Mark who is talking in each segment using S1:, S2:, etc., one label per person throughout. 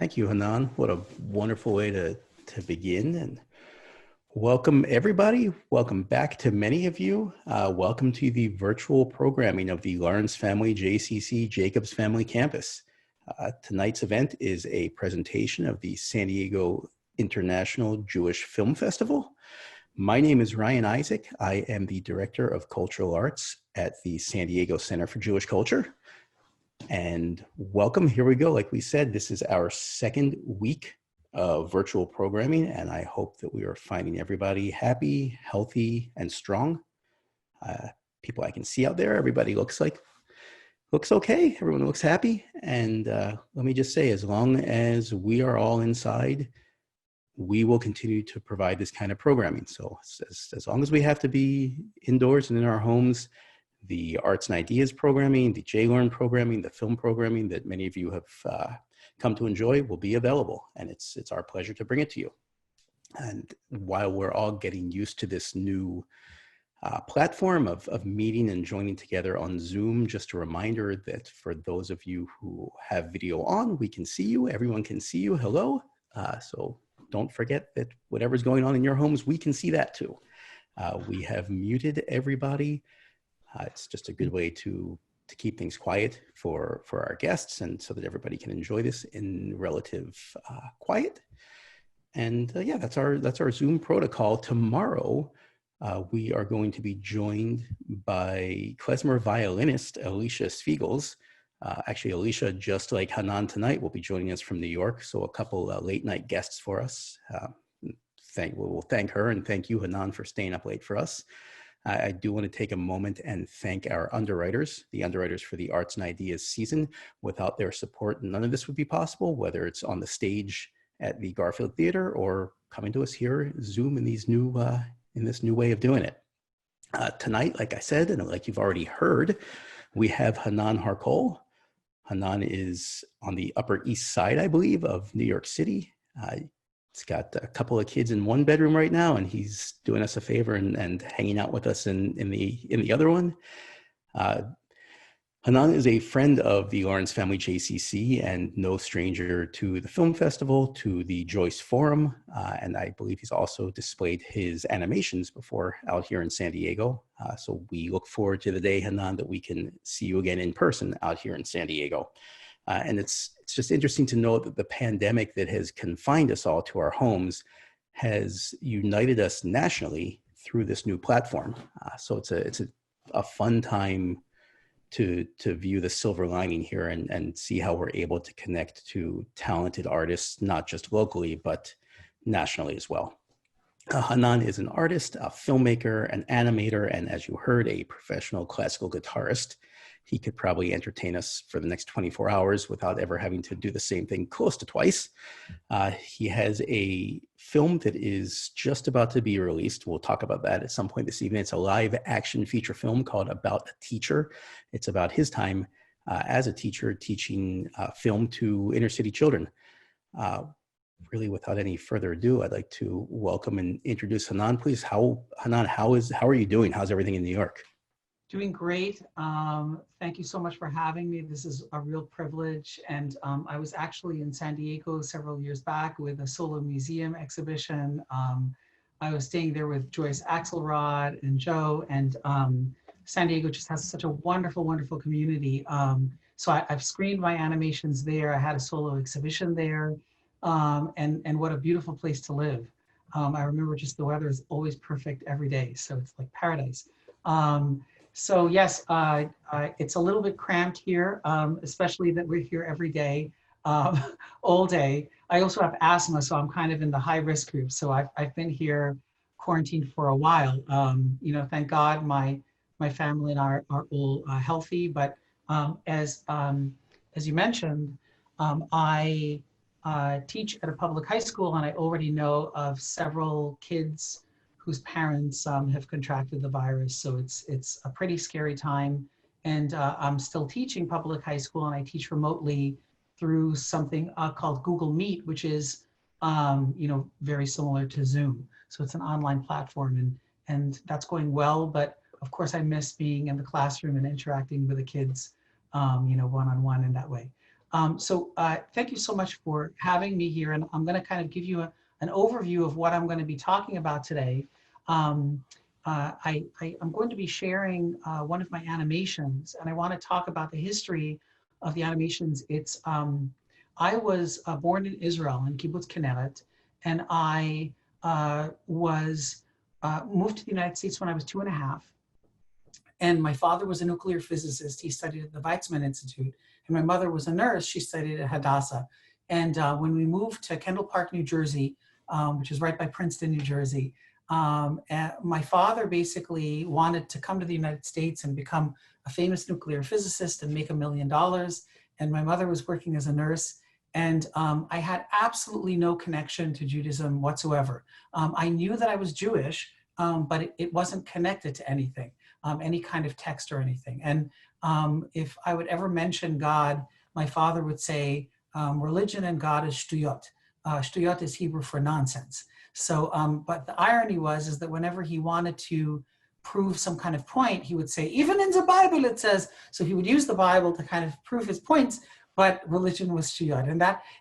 S1: Thank you, Hanan. What a wonderful way to begin. And welcome, everybody. Welcome back to many of you. Welcome to the virtual programming of the Lawrence Family JCC Jacobs Family Campus. Tonight's event is a presentation of the San Diego International Jewish Film Festival. My name is Ryan Isaac. I am the Director of Cultural Arts at the San Diego Center for Jewish Culture. And welcome, here we go. Like we said, this is our second week of virtual programming, and I hope that we are finding everybody happy, healthy, and strong. People I can see out there, everybody looks okay. Everyone looks happy. And let me just say, as long as we are all inside, we will continue to provide this kind of programming. So as long as we have to be indoors and in our homes, the Arts and Ideas programming, the JLearn programming, the film programming that many of you have come to enjoy will be available. And it's our pleasure to bring it to you. And while we're all getting used to this new platform of meeting and joining together on Zoom, just a reminder that for those of you who have video on, we can see you, everyone can see you, hello. So don't forget that whatever's going on in your homes, we can see that too. We have muted everybody. It's just a good way to keep things quiet for our guests and so that everybody can enjoy this in relative quiet. And yeah, that's our Zoom protocol. Tomorrow, we are going to be joined by klezmer violinist Alicia Spiegels. Actually, Alicia, just like Hanan tonight, will be joining us from New York. So a couple late night guests for us. We'll thank her and thank you, Hanan, for staying up late for us. I do want to take a moment and thank our underwriters, the underwriters for the Arts and Ideas season. Without their support, none of this would be possible, whether it's on the stage at the Garfield Theater or coming to us here, Zoom, in this new way of doing it. Tonight, like I said, and like you've already heard, we have Hanan Harchol. Hanan is on the Upper East Side, I believe, of New York City. He's got a couple of kids in one bedroom right now, and he's doing us a favor and hanging out with us in the other one. Hanan is a friend of the Lawrence Family JCC and no stranger to the film festival, to the Joyce Forum, and I believe he's also displayed his animations before out here in San Diego. So we look forward to the day, Hanan, that we can see you again in person out here in San Diego. And it's just interesting to know that the pandemic that has confined us all to our homes has united us nationally through this new platform. So it's a fun time to view the silver lining here and see how we're able to connect to talented artists, not just locally, but nationally as well. Hanan is an artist, a filmmaker, an animator, and as you heard, a professional classical guitarist. He could probably entertain us for the next 24 hours without ever having to do the same thing close to twice. He has a film that is just about to be released. We'll talk about that at some point this evening. It's a live action feature film called About a Teacher. It's about his time as a teacher teaching film to inner city children. Really, without any further ado, I'd like to welcome and introduce Hanan, please. Hanan, how are you doing? How's everything in New York?
S2: Doing great. Thank you so much for having me. This is a real privilege. And I was actually in San Diego several years back with a solo museum exhibition. I was staying there with Joyce Axelrod and Joe, and San Diego just has such a wonderful, wonderful community. So I've screened my animations there. I had a solo exhibition there, and what a beautiful place to live. I remember just the weather is always perfect every day. So it's like paradise. So yes, it's a little bit cramped here, especially that we're here every day, all day. I also have asthma, so I'm kind of in the high risk group. So I've been here quarantined for a while. Thank God my family and I are all healthy. But as you mentioned, I teach at a public high school, and I already know of several kids whose parents have contracted the virus. So it's a pretty scary time. And I'm still teaching public high school, and I teach remotely through something called Google Meet, which is very similar to Zoom. So it's an online platform, and that's going well. But of course, I miss being in the classroom and interacting with the kids, one-on-one in that way. Thank you so much for having me here. And I'm going to kind of give you an overview of what I'm going to be talking about today. I'm going to be sharing one of my animations, and I want to talk about the history of the animations. I was born in Israel, in Kibbutz Kinneret, and I was moved to the United States when I was 2.5. And my father was a nuclear physicist. He studied at the Weizmann Institute. And my mother was a nurse. She studied at Hadassah. And when we moved to Kendall Park, New Jersey, which is right by Princeton, New Jersey, my father basically wanted to come to the United States and become a famous nuclear physicist and make $1 million. And my mother was working as a nurse. And I had absolutely no connection to Judaism whatsoever. I knew that I was Jewish, but it wasn't connected to anything, any kind of text or anything. And if I would ever mention God, my father would say, religion and God is shtuyot. Shtuyot is Hebrew for nonsense. So, but the irony is that whenever he wanted to prove some kind of point, he would say, even in the Bible it says, so he would use the Bible to kind of prove his points, but religion was shtuyot.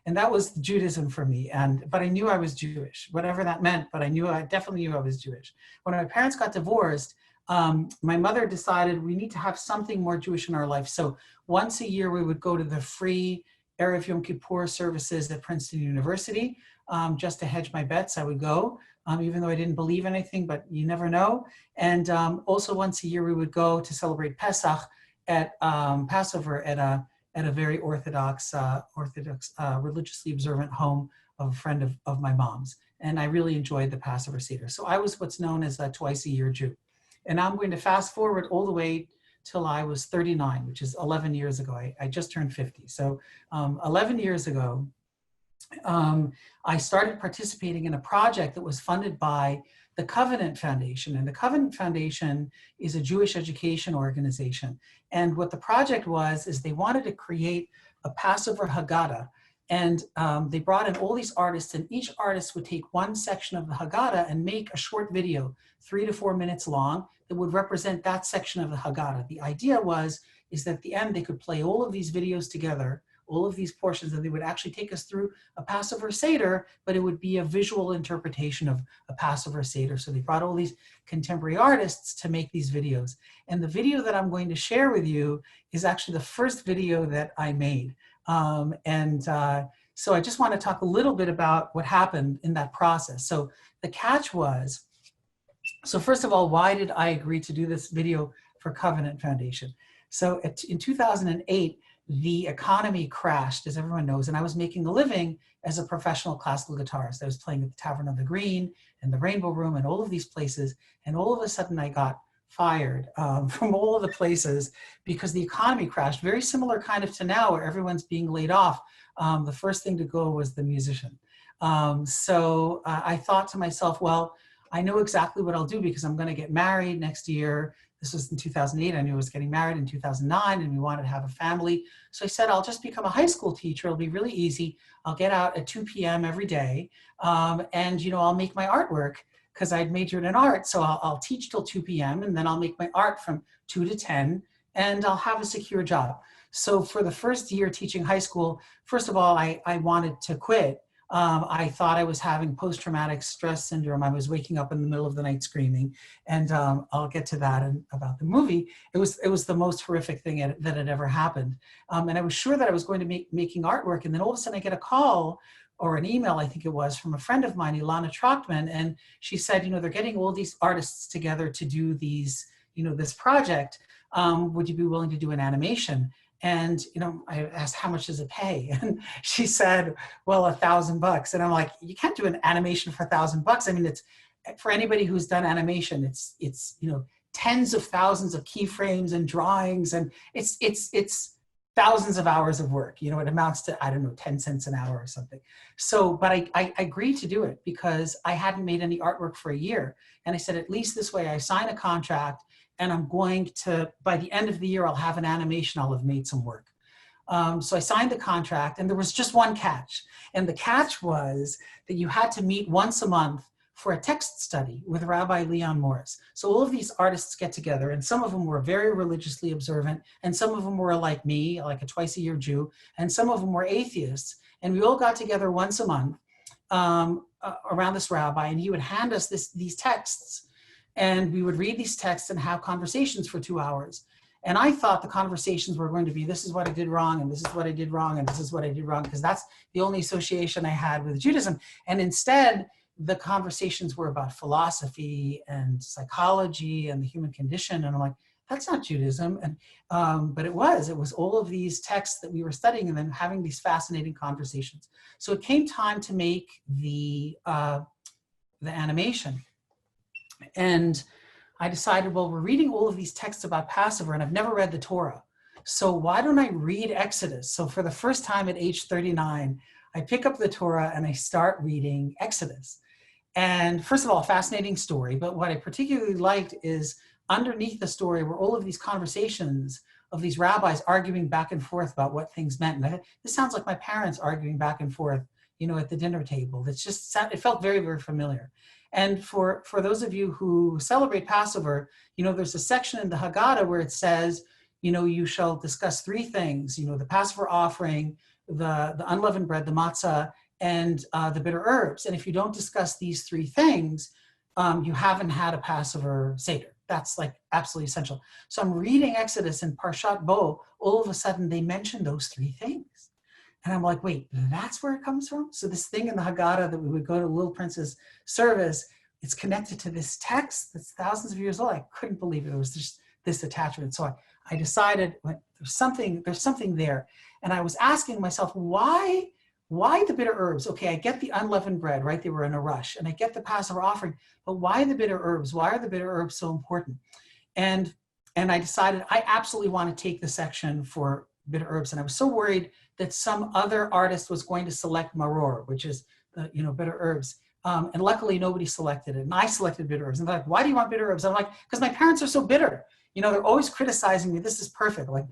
S2: And that was Judaism for me. But I knew I was Jewish, whatever that meant, but I definitely knew I was Jewish. When my parents got divorced, my mother decided we need to have something more Jewish in our life. So once a year, we would go to the free Erev Yom Kippur services at Princeton University. Just to hedge my bets, I would go, even though I didn't believe anything, but you never know. And also once a year, we would go to celebrate Pesach at Passover at a very Orthodox, religiously observant home of a friend of my mom's. And I really enjoyed the Passover Seder. So I was what's known as a twice-a-year Jew. And I'm going to fast forward all the way till I was 39, which is 11 years ago. I just turned 50. So 11 years ago, I started participating in a project that was funded by the Covenant Foundation. And the Covenant Foundation is a Jewish education organization. And what the project was, is they wanted to create a Passover Haggadah. And they brought in all these artists, and each artist would take one section of the Haggadah and make a short video, 3 to 4 minutes long, that would represent that section of the Haggadah. The idea is that at the end, they could play all of these videos together, all of these portions, and they would actually take us through a Passover Seder, but it would be a visual interpretation of a Passover Seder. So they brought all these contemporary artists to make these videos. And the video that I'm going to share with you is actually the first video that I made. So I just want to talk a little bit about what happened in that process. So the catch was, so first of all, why did I agree to do this video for Covenant Foundation? So in 2008, the economy crashed, as everyone knows, and I was making a living as a professional classical guitarist. I was playing at the Tavern of the Green and the Rainbow Room and all of these places, and all of a sudden I got fired from all of the places because the economy crashed. Very similar kind of to now, where everyone's being laid off. The first thing to go was the musician. So I thought to myself, well, I know exactly what I'll do because I'm going to get married next year. This was in 2008. I knew I was getting married in 2009 and we wanted to have a family. So I said, I'll just become a high school teacher. It'll be really easy. I'll get out at 2 p.m. every day. And, I'll make my artwork because I'd majored in art. So I'll teach till 2 p.m. and then I'll make my art from 2 to 10 and I'll have a secure job. So for the first year teaching high school, first of all, I wanted to quit. I thought I was having post-traumatic stress syndrome. I was waking up in the middle of the night screaming, and I'll get to that about the movie. It was the most horrific thing that had ever happened. And I was sure that I was going to be making artwork, and then all of a sudden I get a call or an email, I think it was, from a friend of mine, Ilana Trochtman, and she said, they're getting all these artists together to do these, this project. Would you be willing to do an animation? And, I asked, how much does it pay? And she said, well, $1,000. And I'm like, you can't do an animation for $1,000. I mean, it's for anybody who's done animation, it's tens of thousands of keyframes and drawings. And it's thousands of hours of work. It amounts to, I don't know, 10 cents an hour or something. So, but I agreed to do it because I hadn't made any artwork for a year. And I said, at least this way I sign a contract and I'm going to, by the end of the year, I'll have an animation, I'll have made some work. So I signed the contract and there was just one catch. And the catch was that you had to meet once a month for a text study with Rabbi Leon Morris. So all of these artists get together, and some of them were very religiously observant, and some of them were like me, like a twice-a-year Jew, and some of them were atheists. And we all got together once a month around this rabbi, and he would hand us these texts, and we would read these texts and have conversations for 2 hours. And I thought the conversations were going to be, this is what I did wrong, and this is what I did wrong, and this is what I did wrong, because that's the only association I had with Judaism. And instead, the conversations were about philosophy and psychology and the human condition. And I'm like, that's not Judaism. And but it was all of these texts that we were studying and then having these fascinating conversations. So it came time to make the animation. And I decided, well, we're reading all of these texts about Passover, and I've never read the Torah. So why don't I read Exodus? So for the first time at age 39, I pick up the Torah and I start reading Exodus. And first of all, a fascinating story, but what I particularly liked is underneath the story were all of these conversations of these rabbis arguing back and forth about what things meant. And this sounds like my parents arguing back and forth, you know, at the dinner table. It felt very, very familiar. And for those of you who celebrate Passover, you know, there's a section in the Haggadah where it says, you know, you shall discuss 3 things, you know, the Passover offering, the unleavened bread, the matzah, and the bitter herbs. And if you don't discuss these 3 things, you haven't had a Passover Seder. That's like absolutely essential. So I'm reading Exodus and Parshat Bo, all of a sudden they mention those 3 things. And I'm like, wait, that's where it comes from? So this thing in the Haggadah that we would go to Little Prince's service, it's connected to this text that's thousands of years old. I couldn't believe it. There was just this attachment. So I decided, like, there's something there. And I was asking myself, why the bitter herbs? Okay, I get the unleavened bread, right? They were in a rush. And I get the Passover offering, but why the bitter herbs? Why are the bitter herbs so important? And I decided I absolutely want to take the section for bitter herbs. And I was so worried that some other artist was going to select maror, which is the, you know, bitter herbs. And luckily nobody selected it. And I selected bitter herbs. And they're like, why do you want bitter herbs? I'm like, because my parents are so bitter. You know, they're always criticizing me. This is perfect. Like,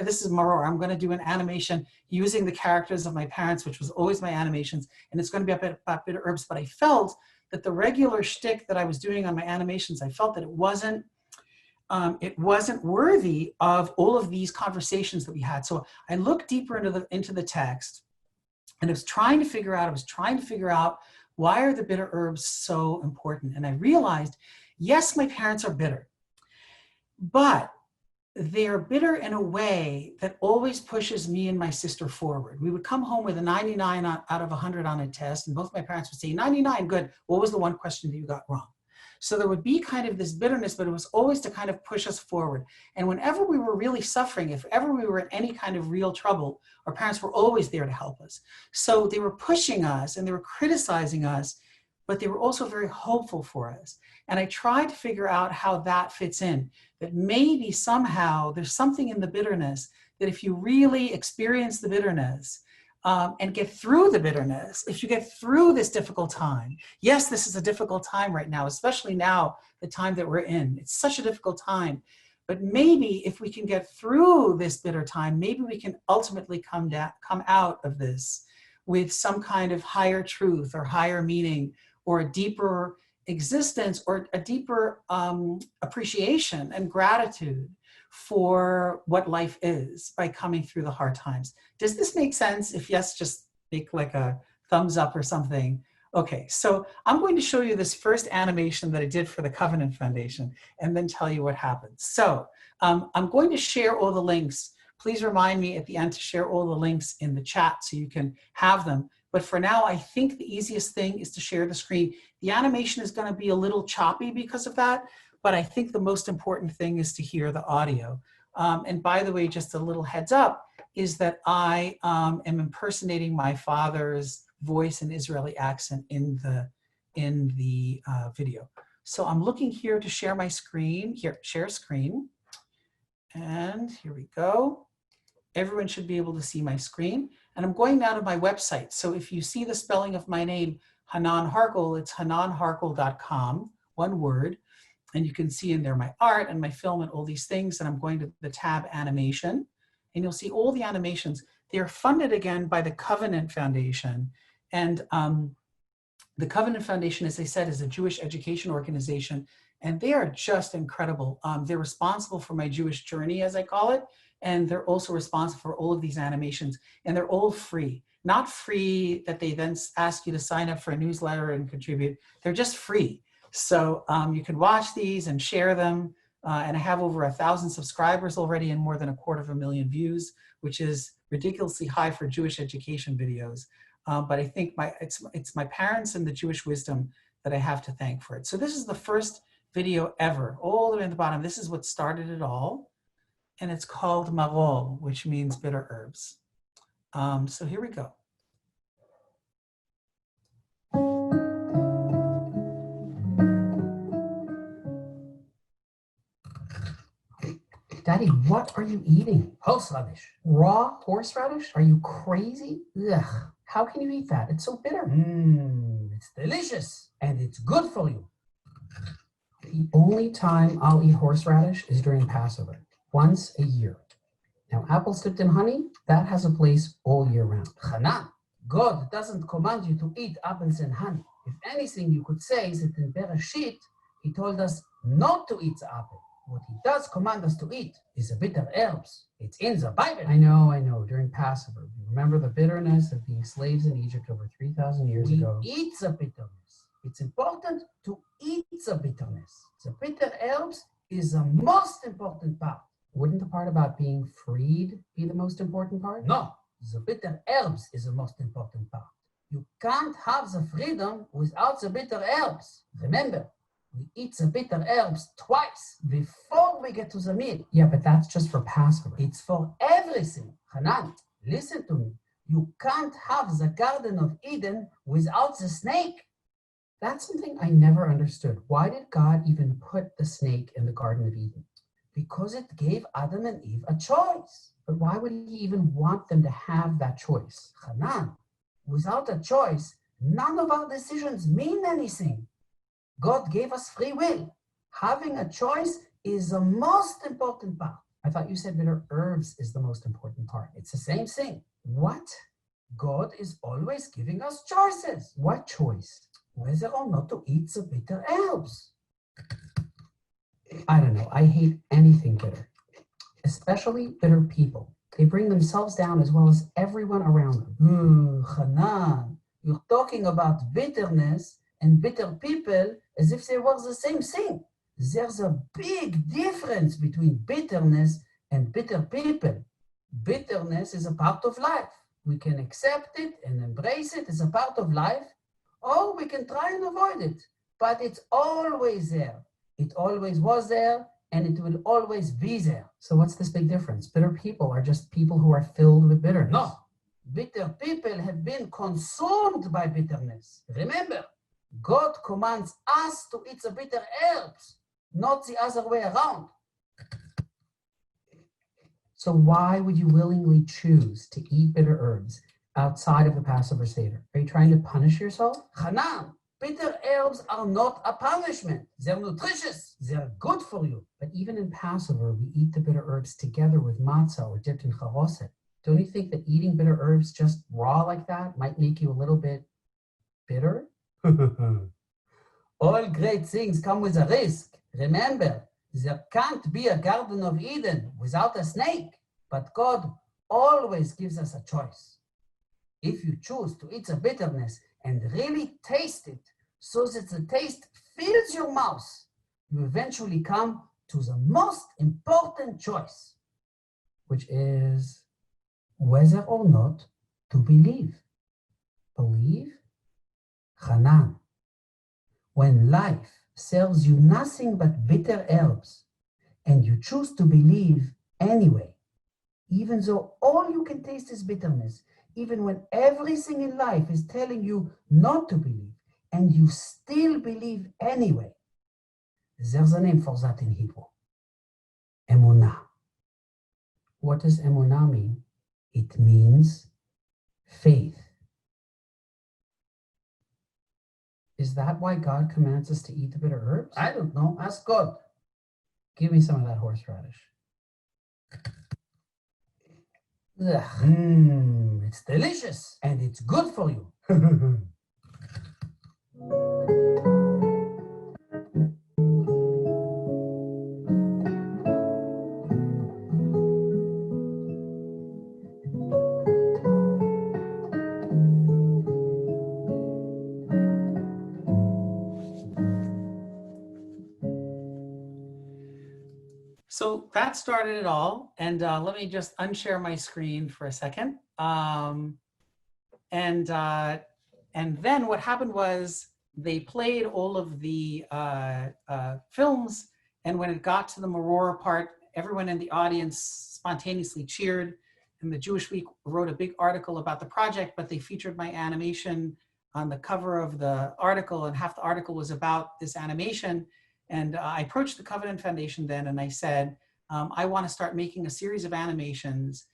S2: this is maror. I'm going to do an animation using the characters of my parents, which was always my animations. And it's going to be about bitter herbs. But I felt that the regular shtick that I was doing on my animations, I felt that it wasn't worthy of all of these conversations that we had. So I looked deeper into the text, and I was trying to figure out why are the bitter herbs so important? And I realized, yes, my parents are bitter, but they are bitter in a way that always pushes me and my sister forward. We would come home with a 99 out of 100 on a test, and both my parents would say, 99, good. What was the one question that you got wrong? So there would be kind of this bitterness, but it was always to kind of push us forward. And whenever we were really suffering, if ever we were in any kind of real trouble, our parents were always there to help us. So they were pushing us and they were criticizing us, but they were also very hopeful for us. And I tried to figure out how that fits in, that maybe somehow there's something in the bitterness that if you really experience the bitterness, and get through the bitterness, if you get through this difficult time, yes, this is a difficult time right now, especially now, the time that we're in. It's such a difficult time. But maybe if we can get through this bitter time, maybe we can ultimately come out of this with some kind of higher truth or higher meaning or a deeper existence or a deeper appreciation and gratitude for what life is by coming through the hard times. Does this make sense? If yes, just make like a thumbs up or something. Okay, so I'm going to show you this first animation that I did for the Covenant Foundation and then tell you what happens. So I'm going to share all the links. Please remind me at the end to share all the links in the chat so you can have them. But for now, I think the easiest thing is to share the screen. The animation is going to be a little choppy because of that, but I think the most important thing is to hear the audio. And by the way, just a little heads up is that I am impersonating my father's voice and Israeli accent in the video. So I'm looking here to share my screen. Here, share screen. And here we go. Everyone should be able to see my screen. And I'm going now to my website. So if you see the spelling of my name, Hanan Harchol, it's hananharchol.com, one word. And you can see in there my art and my film and all these things. And I'm going to the tab animation. And you'll see all the animations. They're funded again by the Covenant Foundation. And The Covenant Foundation, as I said, is a Jewish education organization, and they are just incredible. They're responsible for my Jewish journey, as I call it, and they're also responsible for all of these animations, and they're all free. Not free that they then ask you to sign up for a newsletter and contribute. They're just free. So you can watch these and share them. And I have over 1,000 subscribers already and more than 250,000 views, which is ridiculously high for Jewish education videos. But I think it's my parents and the Jewish wisdom that I have to thank for it. So this is the first video ever, all the way at the bottom. This is what started it all. And it's called marol, which means bitter herbs. So here we go.
S3: Daddy, what are you eating? Horseradish. Raw horseradish? Are you crazy? Ugh. How can you eat that? It's so bitter. It's delicious and it's good for you. The only time I'll eat horseradish is during Passover, once a year. Now, apples dipped in honey, that has a place all year round. Hanan, God doesn't command you to eat apples and honey. If anything, you could say is that in Bereshit, he told us not to eat the apple. What he does command us to eat is the bitter herbs. It's in the Bible. I know. During Passover, we remember the bitterness of being slaves in Egypt over 3,000 years ago. We eat the bitterness. It's important to eat the bitterness. The bitter herbs is the most important part. Wouldn't the part about being freed be the most important part? No, the bitter herbs is the most important part. You can't have the freedom without the bitter herbs. Remember, we eat the bitter herbs twice before we get to the meal. Yeah, but that's just for Passover. It's for everything. Hanan, listen to me. You can't have the Garden of Eden without the snake. That's something I never understood. Why did God even put the snake in the Garden of Eden? Because it gave Adam and Eve a choice. But why would he even want them to have that choice? Hanan, without a choice, none of our decisions mean anything. God gave us free will. Having a choice is the most important part. I thought you said bitter herbs is the most important part. It's the same thing. What? God is always giving us choices. What choice? Whether or not to eat the bitter herbs. I don't know. I hate anything bitter, especially bitter people. They bring themselves down as well as everyone around them. Hanan, you're talking about bitterness and bitter people as if they were the same thing. There's a big difference between bitterness and bitter people. Bitterness is a part of life. We can accept it and embrace it as a part of life, or we can try and avoid it. But it's always there. It always was there, and it will always be there. So what's this big difference? Bitter people are just people who are filled with bitterness. No. Bitter people have been consumed by bitterness. Remember, God commands us to eat the bitter herbs, not the other way around. So why would you willingly choose to eat bitter herbs outside of the Passover Seder? Are you trying to punish yourself? Hanan, bitter herbs are not a punishment. They're nutritious. They're good for you. But even in Passover, we eat the bitter herbs together with matzah or dipped in charoset. Don't you think that eating bitter herbs just raw like that might make you a little bit bitter? All great things come with a risk. Remember, there can't be a Garden of Eden without a snake, but God always gives us a choice. If you choose to eat the bitterness and really taste it so that the taste fills your mouth, you eventually come to the most important choice, which is whether or not to believe. Believe? Hanan, when life serves you nothing but bitter herbs, and you choose to believe anyway, even though all you can taste is bitterness, even when everything in life is telling you not to believe, and you still believe anyway, there's a name for that in Hebrew. Emunah. What does emunah mean? It means faith. Is that why God commands us to eat the bitter herbs? I don't know. Ask God. Give me some of that horseradish. It's delicious and it's good for you.
S2: So that started it all. And let me just unshare my screen for a second. And then what happened was they played all of the films. And when it got to the Marora part, everyone in the audience spontaneously cheered. And the Jewish Week wrote a big article about the project, but they featured my animation on the cover of the article, and half the article was about this animation. And I approached the Covenant Foundation then, and I said, I want to start making a series of animations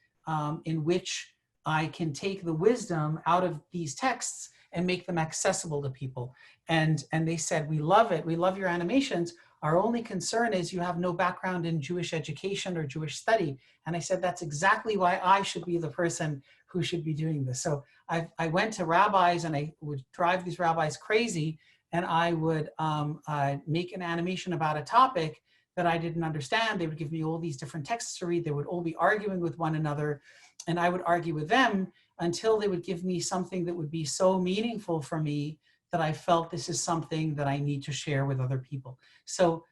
S2: in which I can take the wisdom out of these texts and make them accessible to people. And they said, we love it. We love your animations. Our only concern is you have no background in Jewish education or Jewish study. And I said, that's exactly why I should be the person who should be doing this. So I went to rabbis, and I would drive these rabbis crazy, and I would make an animation about a topic that I didn't understand. They would give me all these different texts to read. They would all be arguing with one another, and I would argue with them until they would give me something that would be so meaningful for me that I felt this is something that I need to share with other people. So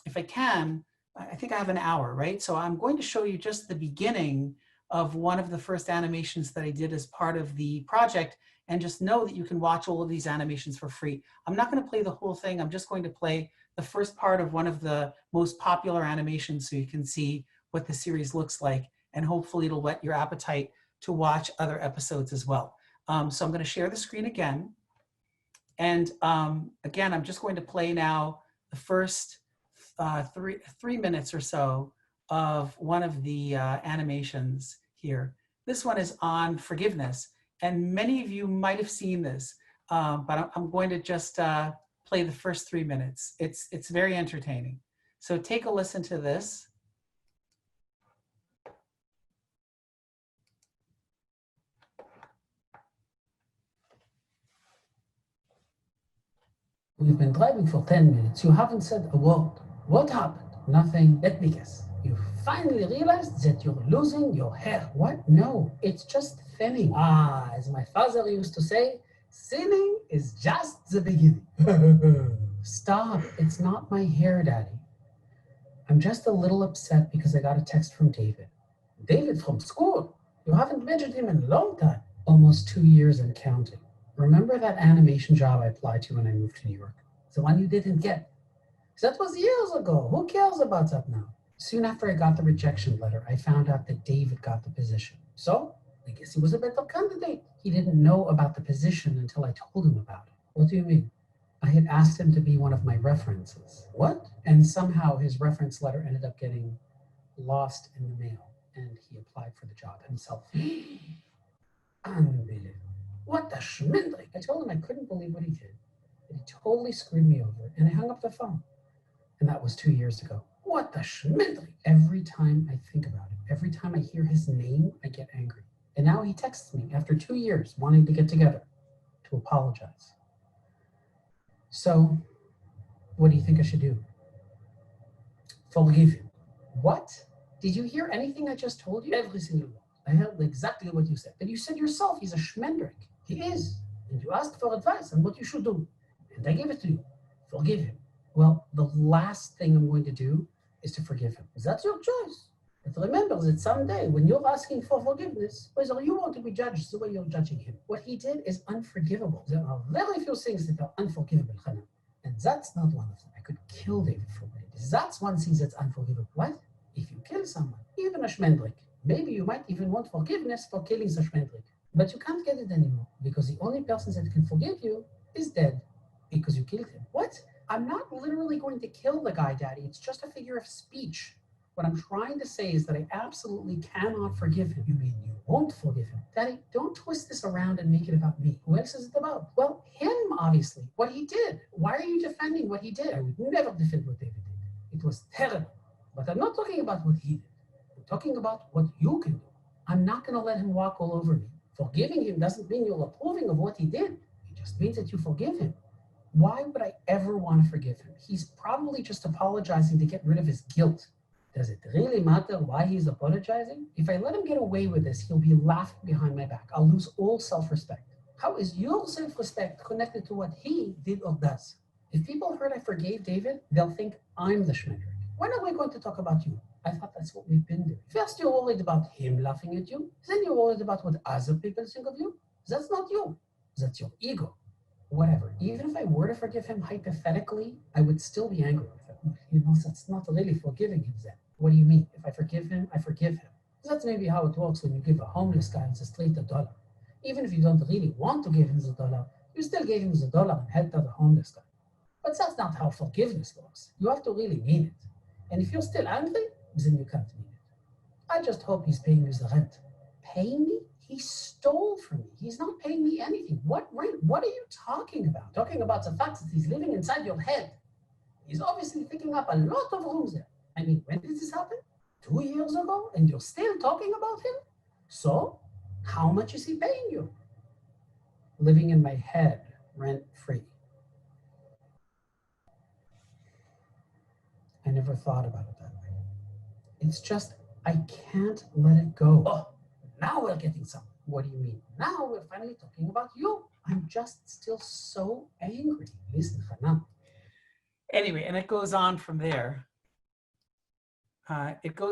S2: if I can, I think I have an hour, right? So I'm going to show you just the beginning of one of the first animations that I did as part of the project, and just know that you can watch all of these animations for free. I'm not going to play the whole thing. I'm just going to play the first part of one of the most popular animations so you can see what the series looks like, and hopefully it'll whet your appetite to watch other episodes as well. So I'm going to share the screen again. And again, I'm just going to play now the first three minutes or so of one of the animations here. This one is on forgiveness. And many of you might have seen this, but I'm going to just play the first 3 minutes. It's very entertaining. So take a listen to this.
S3: We've been driving for 10 minutes. You haven't said a word. What happened? Nothing. Let me guess. You finally realized that you're losing your hair. What? No, it's just thinning. Ah, as my father used to say, thinning is just the beginning. Stop. It's not my hair, Daddy. I'm just a little upset because I got a text from David. David from school? You haven't mentioned him in a long time. Almost 2 years and counting. Remember that animation job I applied to when I moved to New York? The one you didn't get. That was years ago. Who cares about that now? Soon after I got the rejection letter, I found out that David got the position. So, I guess he was a better candidate. He didn't know about the position until I told him about it. What do you mean? I had asked him to be one of my references. What? And somehow his reference letter ended up getting lost in the mail, and he applied for the job himself. Unbelievable. What the schmindrig? I told him I couldn't believe what he did. That he totally screwed me over, and I hung up the phone. And that was 2 years ago. What the schmindrig? Every time I think about it, every time I hear his name, I get angry. And now he texts me after 2 years wanting to get together to apologize. So, what do you think I should do? Forgive him. What? Did you hear anything I just told you? Every single word. I heard exactly what you said. But you said yourself he's a schmendrick. He is. And you asked for advice on what you should do. And I gave it to you. Forgive him. Well, the last thing I'm going to do is to forgive him. That's your choice. But remember that someday when you're asking for forgiveness, whether you want to be judged the way you're judging him, what he did is unforgivable. There are very few things that are unforgivable, Hanan. And that's not one of them. I could kill David for what he did. That's one thing that's unforgivable. What? If you kill someone, even a schmendrick, maybe you might even want forgiveness for killing the schmendrick. But you can't get it anymore because the only person that can forgive you is dead because you killed him. What? I'm not literally going to kill the guy, Daddy. It's just a figure of speech. What I'm trying to say is that I absolutely cannot forgive him. You mean you won't forgive him? Daddy, don't twist this around and make it about me. Who else is it about? Well, him, obviously. What he did. Why are you defending what he did? I would never defend what David did. It was terrible. But I'm not talking about what he did. I'm talking about what you can do. I'm not going to let him walk all over me. Forgiving him doesn't mean you're approving of what he did. It just means that you forgive him. Why would I ever want to forgive him? He's probably just apologizing to get rid of his guilt. Does it really matter why he's apologizing? If I let him get away with this, he'll be laughing behind my back. I'll lose all self-respect. How is your self-respect connected to what he did or does? If people heard I forgave David, they'll think I'm the schmendrick. When are we going to talk about you? I thought that's what we've been doing. First, you're worried about him laughing at you. Then you're worried about what other people think of you. That's not you. That's your ego. Whatever. Even if I were to forgive him hypothetically, I would still be angry with him. You know, that's not really forgiving him then. What do you mean? If I forgive him, I forgive him. That's maybe how it works when you give a homeless guy on the street $1. Even if you don't really want to give him the $1, you still gave him the $1 and helped out the homeless guy. But that's not how forgiveness works. You have to really mean it. And if you're still angry, then you can't mean it. I just hope he's paying you the rent. Paying me? He stole from me. He's not paying me anything. What rent? What are you talking about? Talking about the fact that he's living inside your head. He's obviously picking up a lot of rooms there. I mean, when did this happen? 2 years ago? And you're still talking about him? So, how much is he paying you? Living in my head, rent-free. I never thought about it that way. It's just, I can't let it go. Oh, now we're getting somewhere. What do you mean? Now we're finally talking about you. I'm just still so angry. Listen, Hanan.
S2: Anyway, and it goes on from there. It's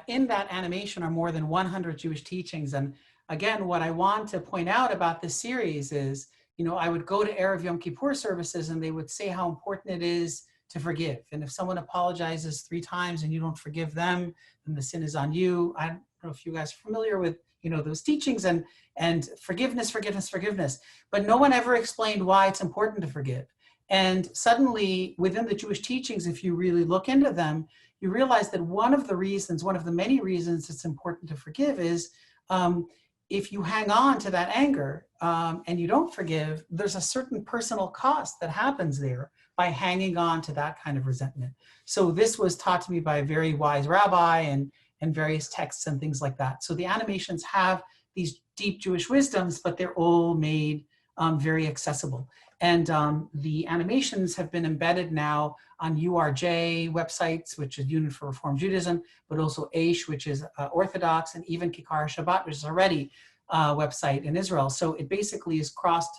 S2: in that animation are more than 100 Jewish teachings. And again, what I want to point out about this series is, you know, I would go to Erev Yom Kippur services and they would say how important it is to forgive. And if someone apologizes 3 times and you don't forgive them, then the sin is on you. I don't know if you guys are familiar with, you know, those teachings and forgiveness. But no one ever explained why it's important to forgive. And suddenly within the Jewish teachings, if you really look into them, you realize that one of the many reasons it's important to forgive is if you hang on to that anger and you don't forgive, there's a certain personal cost that happens there by hanging on to that kind of resentment. So this was taught to me by a very wise rabbi and various texts and things like that. So the animations have these deep Jewish wisdoms, but they're all made very accessible. And the animations have been embedded now on URJ websites, which is Unit for Reform Judaism, but also Aish, which is Orthodox, and even Kikar Shabbat, which is already a website in Israel. So it basically is crossed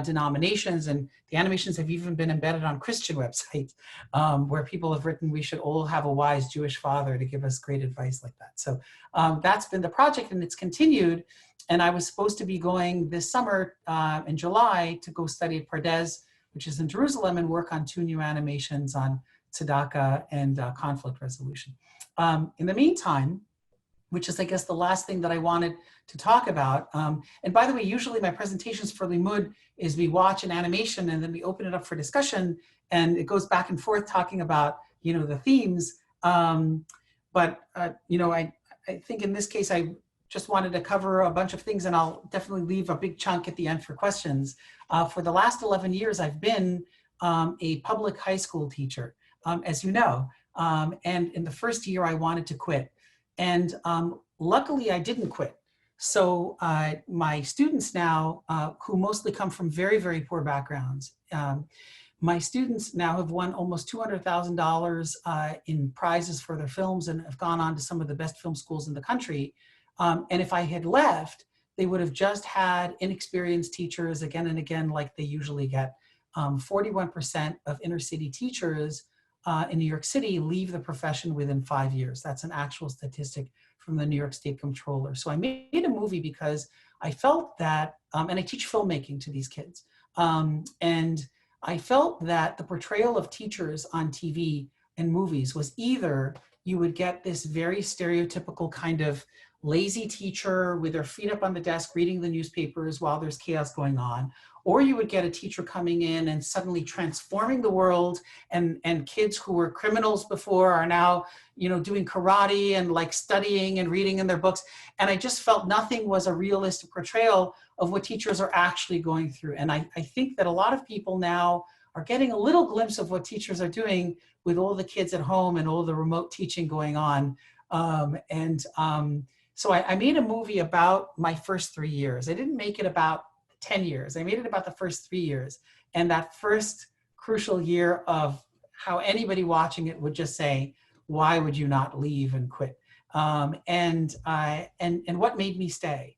S2: denominations, and the animations have even been embedded on Christian websites where people have written, we should all have a wise Jewish father to give us great advice like that. So that's been the project, and it's continued. And I was supposed to be going this summer in July to go study at Pardes, which is in Jerusalem, and work on 2 new animations on tzedakah and conflict resolution. In the meantime, which is, I guess, the last thing that I wanted to talk about. And by the way, usually my presentations for Limud is we watch an animation and then we open it up for discussion, and it goes back and forth talking about, you know, the themes. But you know, I think in this case, I just wanted to cover a bunch of things, and I'll definitely leave a big chunk at the end for questions. For the last 11 years, I've been a public high school teacher, as you know. And in the first year, I wanted to quit. And luckily, I didn't quit. So my students now, who mostly come from very, very poor backgrounds, my students now have won almost $200,000 in prizes for their films and have gone on to some of the best film schools in the country. And if I had left, they would have just had inexperienced teachers again and again, like they usually get. 41% of inner city teachers in New York City leave the profession within 5 years. That's an actual statistic from the New York State Comptroller. So I made a movie because I felt that, and I teach filmmaking to these kids, and I felt that the portrayal of teachers on TV and movies was either you would get this very stereotypical kind of lazy teacher with their feet up on the desk reading the newspapers while there's chaos going on, or you would get a teacher coming in and suddenly transforming the world, and kids who were criminals before are now, you know, doing karate and like studying and reading in their books. And I just felt nothing was a realistic portrayal of what teachers are actually going through. And I think that a lot of people now are getting a little glimpse of what teachers are doing with all the kids at home and all the remote teaching going on. So I made a movie about my first 3 years. I didn't make it about 10 years. I made it about the first 3 years. And that first crucial year of how anybody watching it would just say, why would you not leave and quit? And what made me stay?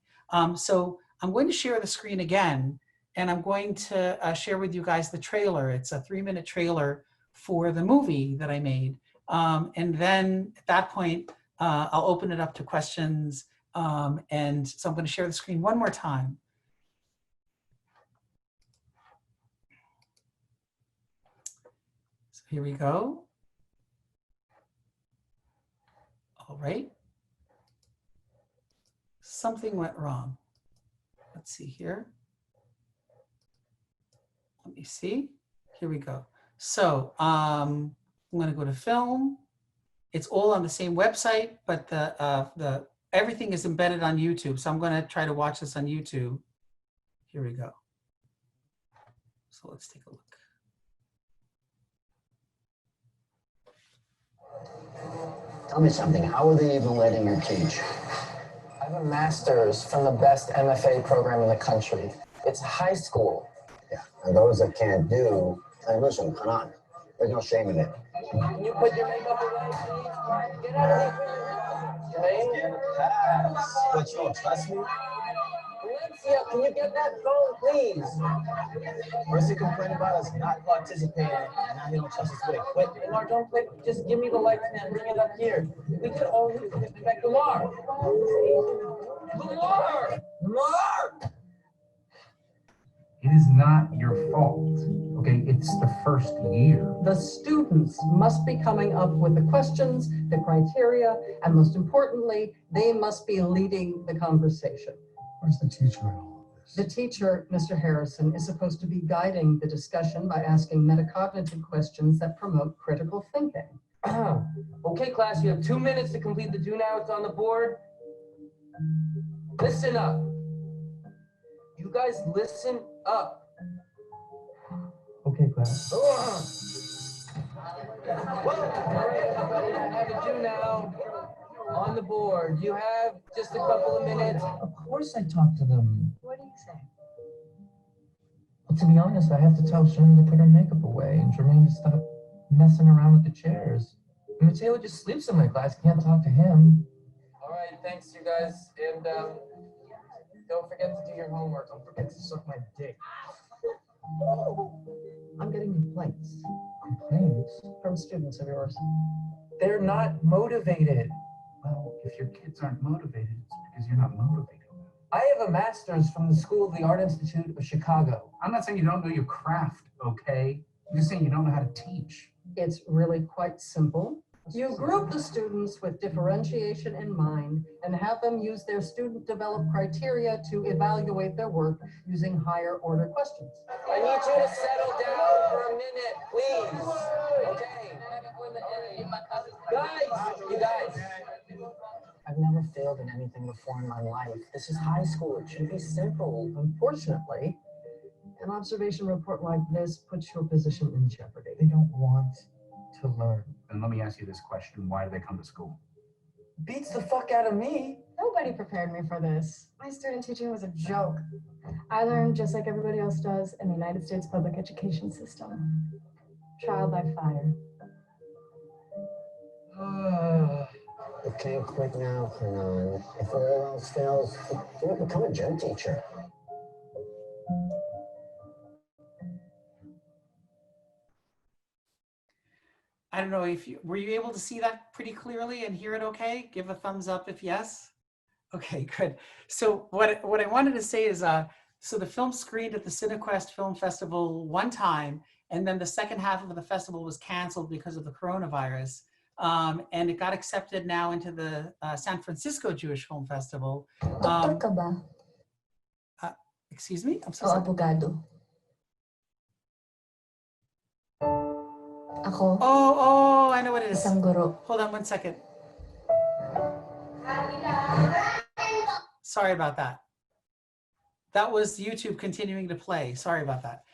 S2: So I'm going to share the screen again, and I'm going to share with you guys the trailer. It's a 3-minute trailer for the movie that I made. And then at that point, I'll open it up to questions. And so I'm going to share the screen one more time. So here we go. All right. Something went wrong. Let's see here. Let me see. Here we go. So I'm going to go to film. It's all on the same website, but everything is embedded on YouTube. So I'm going to try to watch this on YouTube. Here we go. So let's take a look.
S4: Tell me something, how are they even letting you teach?
S5: I have a master's from the best MFA program in the country. It's high school.
S4: Yeah, and those that can't do, hey, listen, Hanan, there's no shame in it.
S5: Can you put your makeup away, please? Get out of here. Jermaine?
S4: But you don't trust me?
S5: Valencia, can you get that phone, please?
S4: First he complained about us not participating, and now he don't trust us with equipment.
S5: Lamar, don't quit. Just give me the lights and bring it up here. We could always expect Lamar. Lamar! Lamar!
S6: It is not your fault, okay? It's the first year.
S7: The students must be coming up with the questions, the criteria, and most importantly, they must be leading the conversation.
S8: Where's the teacher in all of this?
S7: The teacher, Mr. Harrison, is supposed to be guiding the discussion by asking metacognitive questions that promote critical thinking.
S5: Okay, class, you have 2 minutes to complete the do now. It's on the board. Listen up. You guys listen up.
S6: Okay, class.
S5: Everybody, I have a do now on the board. You have just a couple of minutes.
S6: Of course I talked to them.
S7: What do you say?
S6: Well, to be honest, I have to tell Shannon to put her makeup away and Jermaine to stop messing around with the chairs. And Mateo just sleeps in my class, can't talk to him.
S5: All right, thanks, you guys. And don't forget to do your homework.
S6: Don't forget to suck my dick.
S7: I'm getting complaints
S6: Complaints?
S7: from students of yours.
S6: They're not motivated. Well, if your kids aren't motivated, it's because you're not motivated. I have a master's from the School of the Art Institute of Chicago. I'm not saying you don't know your craft, okay? I'm just saying you don't know how to teach.
S7: It's really quite simple. You group the students with differentiation in mind and have them use their student-developed criteria to evaluate their work using higher-order questions.
S5: I need you to settle down for a minute, please. Okay. Guys, you guys.
S4: I've never failed in anything before in my life. This is high school, it should be simple.
S7: Unfortunately, an observation report like this puts your position in jeopardy.
S6: They don't want to learn. And let me ask you this question. Why do they come to school?
S5: Beats the fuck out of me.
S9: Nobody prepared me for this. My student teaching was a joke. I learned just like everybody else does in the United States public education system. Trial by fire.
S4: You can't quit now, Hanan. If all else fails, you become a gym teacher.
S2: I don't know if were you able to see that pretty clearly and hear it okay? Give a thumbs up if yes. Okay, good. So what I wanted to say is, so the film screened at the CineQuest Film Festival one time, and then the second half of the festival was canceled because of the coronavirus. And it got accepted now into the San Francisco Jewish Film Festival.
S9: Doktor ka ba?
S2: Excuse me? I'm so
S9: O
S2: sorry.
S9: abogado? Ako,
S2: Oh, I know what it is.
S9: isang guro.
S2: Hold on one second. Sorry about that. That was YouTube continuing to play. Sorry about that.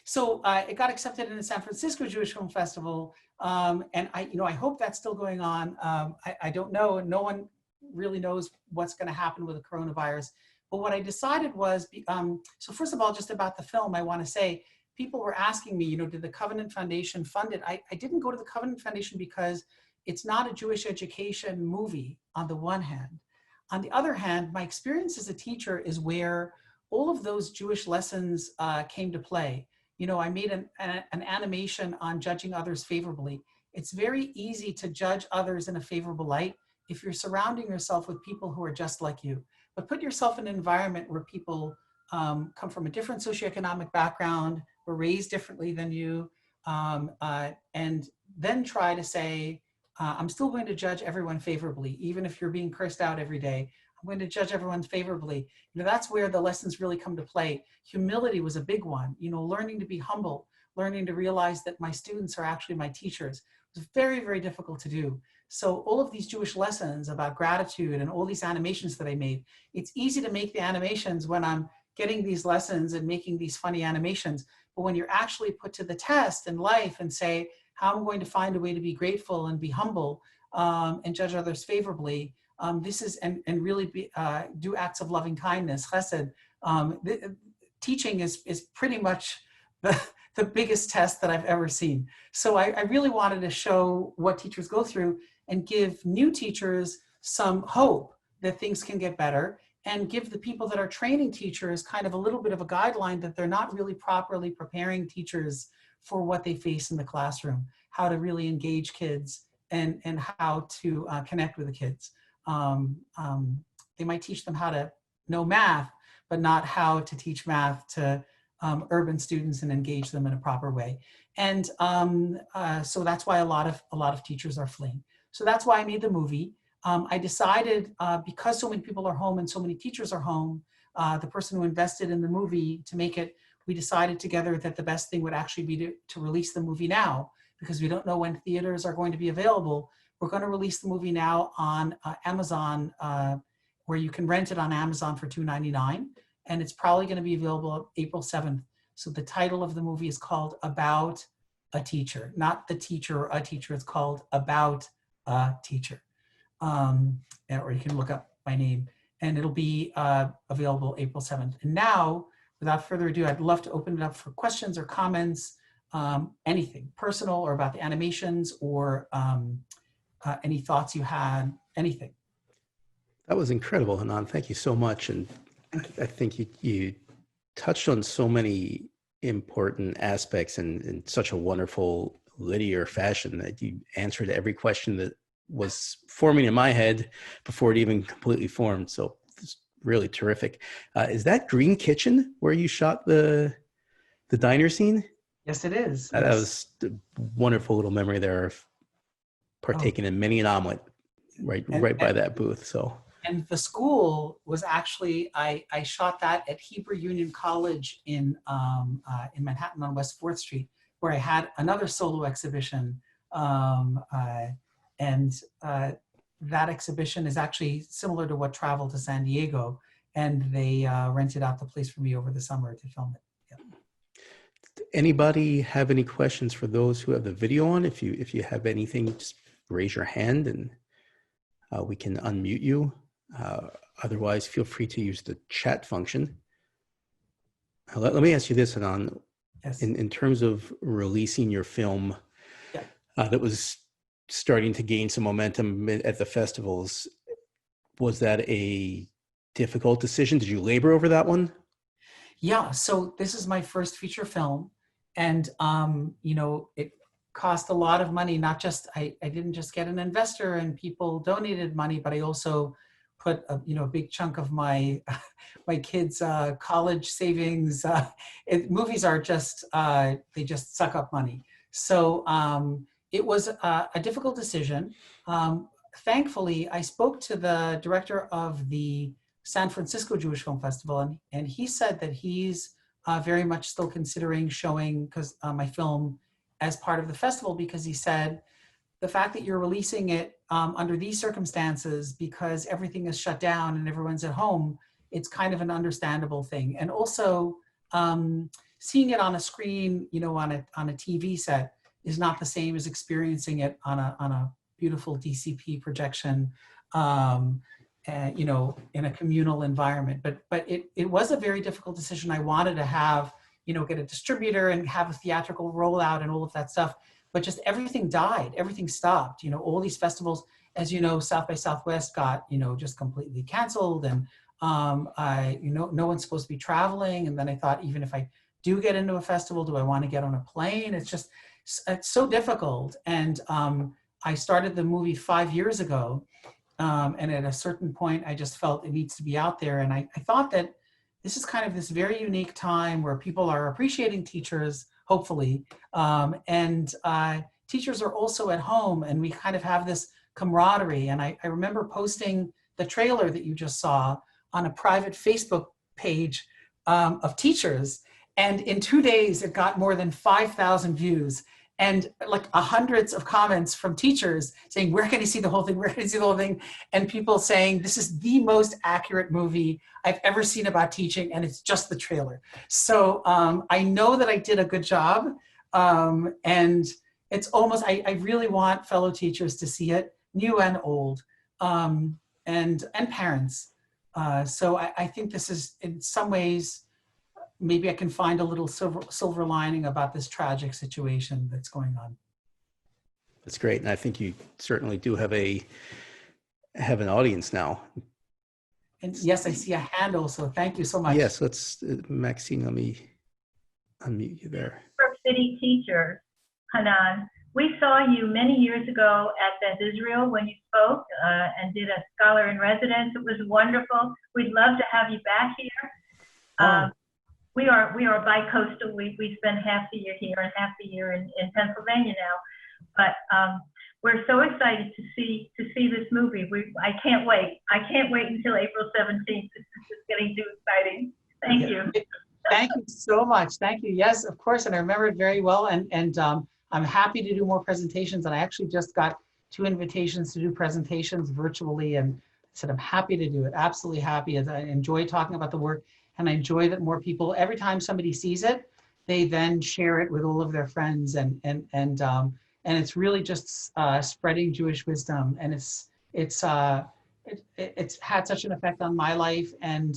S2: So it got accepted in the San Francisco Jewish Film Festival, and I hope that's still going on. I don't know. No one really knows what's going to happen with the coronavirus, But what I decided was, so first of all, just about the film, I want to say, people were asking me, you know, did the Covenant Foundation fund it? I didn't go to the Covenant Foundation because it's not a Jewish education movie on the one hand. On the other hand, my experience as a teacher is where all of those Jewish lessons came to play. You know, I made an animation on judging others favorably. It's very easy to judge others in a favorable light if you're surrounding yourself with people who are just like you. But put yourself in an environment where people come from a different socioeconomic background, were raised differently than you, and then try to say, I'm still going to judge everyone favorably, even if you're being cursed out every day. I'm going to judge everyone favorably. You know, that's where the lessons really come to play. Humility was a big one, you know, learning to be humble, learning to realize that my students are actually my teachers. It was very, very difficult to do. So all of these Jewish lessons about gratitude and all these animations that I made, it's easy to make the animations when I'm getting these lessons and making these funny animations. But when you're actually put to the test in life and say, how I'm going to find a way to be grateful and be humble and judge others favorably, this is, and really do acts of loving kindness, chesed. Teaching is pretty much the biggest test that I've ever seen. So I really wanted to show what teachers go through and give new teachers some hope that things can get better, and give the people that are training teachers kind of a little bit of a guideline that they're not really properly preparing teachers for what they face in the classroom, how to really engage kids and how to connect with the kids. They might teach them how to know math, but not how to teach math to urban students and engage them in a proper way. And so that's why a lot of teachers are fleeing. So that's why I made the movie. I decided, because so many people are home and so many teachers are home, the person who invested in the movie to make it, we decided together that the best thing would actually be to release the movie now, because we don't know when theaters are going to be available. We're going to release the movie now on Amazon, where you can rent it on Amazon for $2.99. And it's probably going to be available April 7th. So the title of the movie is called About a Teacher, not The Teacher or A Teacher. It's called About a Teacher. Or you can look up my name, and it'll be available April 7th. And now, without further ado, I'd love to open it up for questions or comments, anything personal or about the animations, or any thoughts you had, anything.
S1: That was incredible, Hanan. Thank you so much. And I think you touched on so many important aspects in such a wonderful linear fashion that you answered every question that was forming in my head before it even completely formed. So it's really terrific. Is that Green Kitchen where you shot the diner scene?
S2: Yes, it is.
S1: That was a wonderful little memory there of partaking in many an omelet right by that booth. So.
S2: And the school was actually, I shot that at Hebrew Union College in Manhattan on West 4th Street, where I had another solo exhibition. That exhibition is actually similar to what traveled to San Diego, and they rented out the place for me over the summer to film it. Yeah.
S1: Anybody have any questions for those who have the video on? If you have anything, just raise your hand and we can unmute you. Otherwise, feel free to use the chat function. Let me ask you this, Hanan.
S2: Yes.
S1: In terms of releasing your film, that was starting to gain some momentum at the festivals, was that a difficult decision? Did you labor over that one?
S2: Yeah, so this is my first feature film, and you know, it cost a lot of money. Not just I didn't just get an investor and people donated money, but I also put a big chunk of my kids' college savings. Movies are just they just suck up money. So it was a difficult decision. Thankfully, I spoke to the director of the San Francisco Jewish Film Festival, and he said that he's very much still considering showing my film as part of the festival, because he said the fact that you're releasing it under these circumstances, because everything is shut down and everyone's at home, it's kind of an understandable thing. And also seeing it on a screen, on a TV set is not the same as experiencing it on a beautiful DCP projection. you know, in a communal environment. But it was a very difficult decision. I wanted to have, you know, get a distributor and have a theatrical rollout and all of that stuff. But just everything died, everything stopped. You know, all these festivals, as you know, South by Southwest got, you know, just completely canceled. And you know, no one's supposed to be traveling. And then I thought, even if I do get into a festival, do I want to get on a plane? It's just, it's so difficult. And I started the movie 5 years ago. And at a certain point, I just felt it needs to be out there. And I thought that this is kind of this very unique time where people are appreciating teachers, hopefully. And teachers are also at home, and we kind of have this camaraderie. And I remember posting the trailer that you just saw on a private Facebook page of teachers. And in 2 days, it got more than 5,000 views and like hundreds of comments from teachers saying, where can I see the whole thing? Where can I see the whole thing? And people saying, this is the most accurate movie I've ever seen about teaching, and it's just the trailer. So I know that I did a good job. And it's almost, I really want fellow teachers to see it, new and old, and parents. So I think this is, in some ways, maybe I can find a little silver lining about this tragic situation that's going on.
S1: That's great. And I think you certainly do have an audience now.
S2: And yes, I see a hand also. Thank you so much.
S1: Yes, let's, Maxine, let me unmute you there.
S10: New York City teacher, Hanan. We saw you many years ago at Israel when you spoke and did a scholar in residence. It was wonderful. We'd love to have you back here. We are bi-coastal. We spend half the year here and half the year in Pennsylvania now. But we're so excited to see this movie. I can't wait. I can't wait until April 17th. This is just getting too exciting. Thank you.
S2: Thank you so much. Thank you. Yes, of course. And I remember it very well. And I'm happy to do more presentations. And I actually just got 2 invitations to do presentations virtually. And I said, I'm happy to do it. Absolutely happy. As I enjoy talking about the work. And I enjoy that more people, every time somebody sees it, they then share it with all of their friends. And it's really just spreading Jewish wisdom. And it's had such an effect on my life. And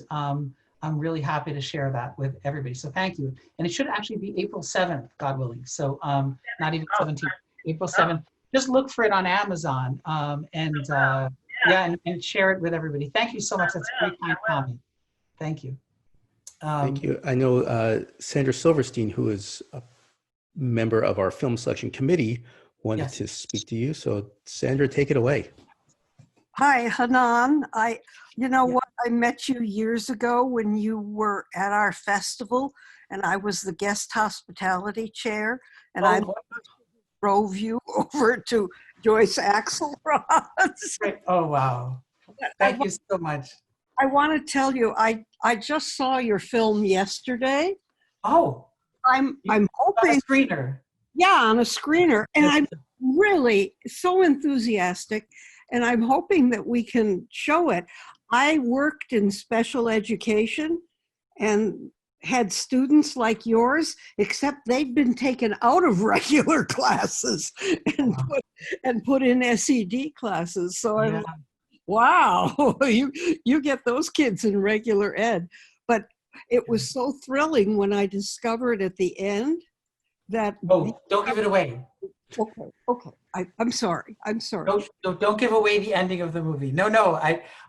S2: I'm really happy to share that with everybody. So thank you. And it should actually be April 7th, God willing. So not even 17th, April 7th. Just look for it on Amazon and share it with everybody. Thank you so much. That's a great kind comment. Thank you.
S1: Thank you. I know Sandra Silverstein, who is a member of our film selection committee, wanted to speak to you. So Sandra, take it away.
S11: Hi, Hanan. You know what? I met you years ago when you were at our festival, and I was the guest hospitality chair, and I drove you over to Joyce Axelrod's.
S2: Oh, wow. Thank you so much.
S11: I want to tell you, I just saw your film yesterday.
S2: Oh.
S11: I'm hoping.
S2: On a screener.
S11: Yeah, on a screener. And I'm really so enthusiastic, and I'm hoping that we can show it. I worked in special education and had students like yours, except they've been taken out of regular classes and put in SED classes. So I'm like, wow, you get those kids in regular ed. But it was so thrilling when I discovered at the end that...
S2: Oh, don't give it away.
S11: Okay. I'm sorry.
S2: Don't give away the ending of the movie. No.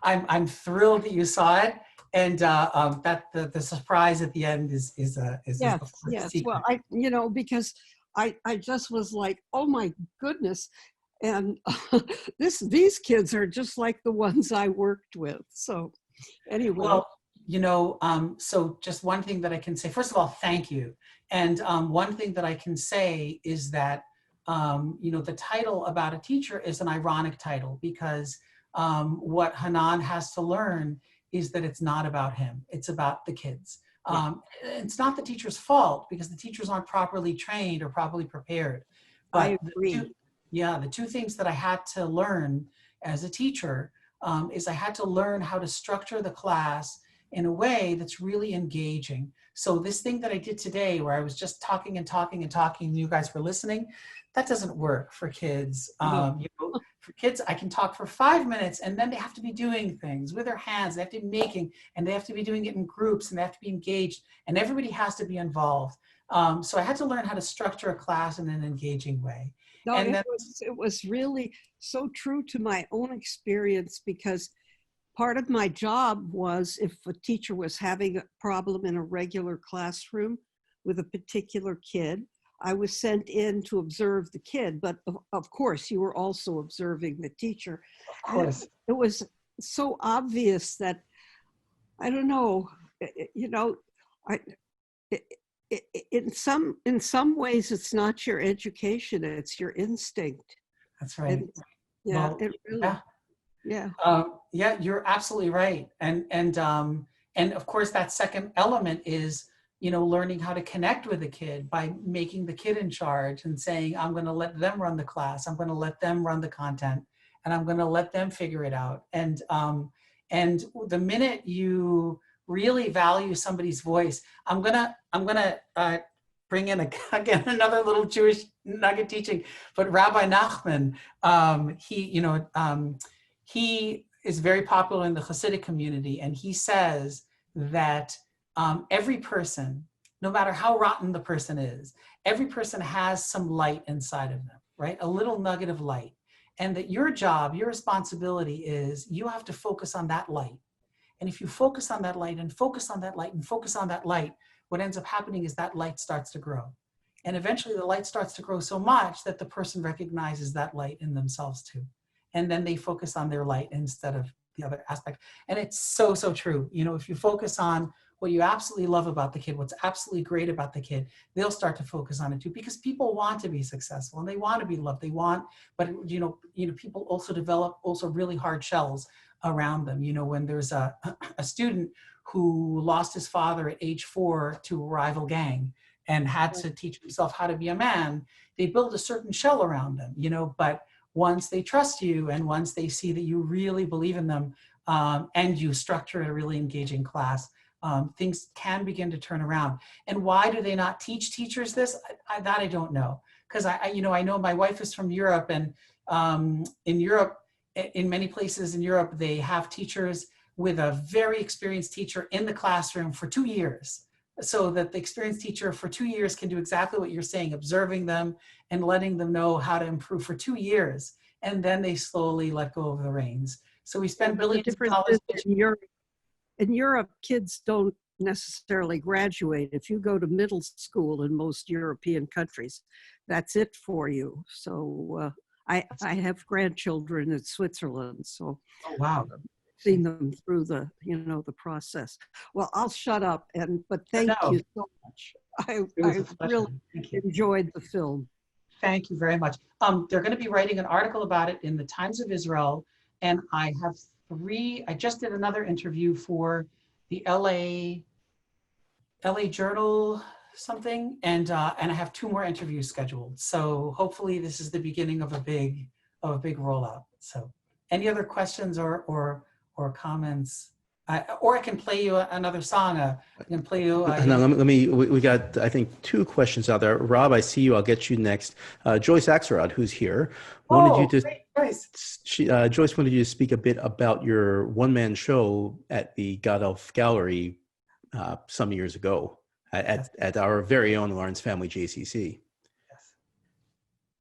S2: I'm thrilled that you saw it, and that the surprise at the end is
S11: yes. Well, because I just was like, oh my goodness, and these kids are just like the ones I worked with. So anyway. Well,
S2: so just one thing that I can say. First of all, thank you. And one thing that I can say is that the title About a Teacher is an ironic title, because what Hanan has to learn is that it's not about him. It's about the kids. It's not the teacher's fault, because the teachers aren't properly trained or properly prepared. But
S11: I agree.
S2: The two things that I had to learn as a teacher is I had to learn how to structure the class in a way that's really engaging. So this thing that I did today, where I was just talking and you guys were listening, that doesn't work for kids.
S11: No.
S2: You know, for kids, I can talk for 5 minutes and then they have to be doing things with their hands. They have to be making, and they have to be doing it in groups, and they have to be engaged, and everybody has to be involved. So I had to learn how to structure a class in an engaging way.
S11: No,
S2: And
S11: it was really so true to my own experience, because part of my job was, if a teacher was having a problem in a regular classroom with a particular kid, I was sent in to observe the kid, but of course you were also observing the teacher.
S2: of course,
S11: It was so obvious that, I don't know, you know, in some ways it's not your education, it's your instinct.
S2: that's right.
S11: And, yeah,
S2: Well,
S11: it really,
S2: yeah.
S11: yeah.
S2: Yeah, you're absolutely right. And of course that second element is, you know, learning how to connect with the kid by making the kid in charge and saying, I'm going to let them run the class. I'm going to let them run the content, and I'm going to let them figure it out. And the minute you really value somebody's voice, I'm gonna bring in again another little Jewish nugget teaching, but Rabbi Nachman, he is very popular in the Hasidic community, and he says that every person, no matter how rotten the person is, every person has some light inside of them, right? A little nugget of light. And that your job, your responsibility is you have to focus on that light. And if you focus on that light and focus on that light and focus on that light, what ends up happening is that light starts to grow. And eventually the light starts to grow so much that the person recognizes that light in themselves too. And then they focus on their light instead of the other aspect. And it's so, so true. You know, if you focus on what you absolutely love about the kid, what's absolutely great about the kid, they'll start to focus on it too, because people want to be successful and they want to be loved. They want, but you know, people also develop also really hard shells around them. You know, when there's a student who lost his father at age 4 to a rival gang and had to teach himself how to be a man, they build a certain shell around them, you know, but once they trust you and once they see that you really believe in them, and you structure a really engaging class, things can begin to turn around. And why do they not teach teachers this? That I don't know. Because I know my wife is from Europe, and in Europe, in many places in Europe, they have teachers with a very experienced teacher in the classroom for 2 years, so that the experienced teacher for 2 years can do exactly what you're saying, observing them and letting them know how to improve for 2 years. And then they slowly let go of the reins. So we spend billions of dollars.
S11: In Europe, kids don't necessarily graduate. If you go to middle school in most European countries, that's it for you. So I have grandchildren in Switzerland, so
S2: oh, wow.
S11: I've seen them through the process. Well, I'll shut up, but thank you so much. I really enjoyed the film.
S2: Thank you very much. They're going to be writing an article about it in the Times of Israel, and I have 3. I just did another interview for the LA Journal something, and I have 2 more interviews scheduled. So hopefully this is the beginning of a big rollout. So any other questions or comments? Or I can play you another song. I can play you.
S1: We got, I think, 2 questions out there. Rob, I see you. I'll get you next. Joyce Axelrod, who's here, Joyce wanted you to speak a bit about your one-man show at the Godolph Gallery some years ago at our very own Lawrence Family JCC.
S2: Yes.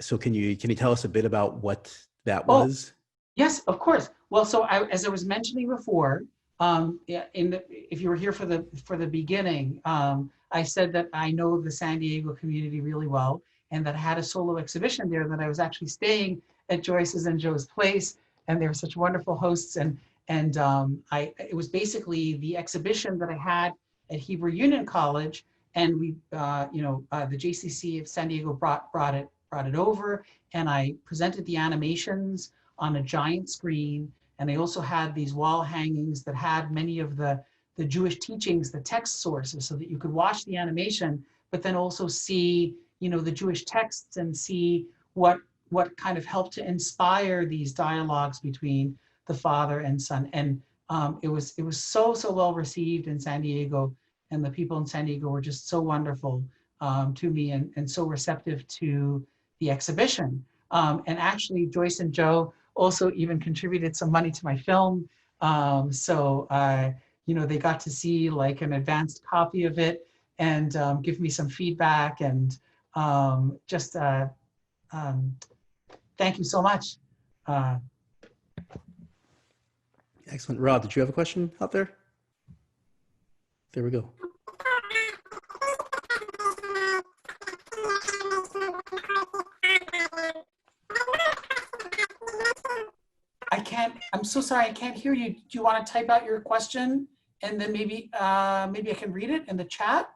S1: So can you tell us a bit about what that was?
S2: Yes, of course. Well, so as I was mentioning before, if you were here for the beginning, I said that I know the San Diego community really well, and that I had a solo exhibition there, that I was actually staying at Joyce's and Joe's place, and they were such wonderful hosts. And it was basically the exhibition that I had at Hebrew Union College, and we, the JCC of San Diego brought it over, and I presented the animations on a giant screen. And they also had these wall hangings that had many of the Jewish teachings, the text sources, so that you could watch the animation, but then also see, the Jewish texts and see what kind of helped to inspire these dialogues between the father and son. And it was so well received in San Diego, and the people in San Diego were just so wonderful to me, and so receptive to the exhibition. And actually, Joyce and Joe also even contributed some money to my film. You know, they got to see like an advanced copy of it and give me some feedback and thank you so much.
S1: Excellent. Rob, did you have a question out there? There we go.
S2: I'm so sorry, I can't hear you. Do you want to type out your question and then maybe I can read it in the chat?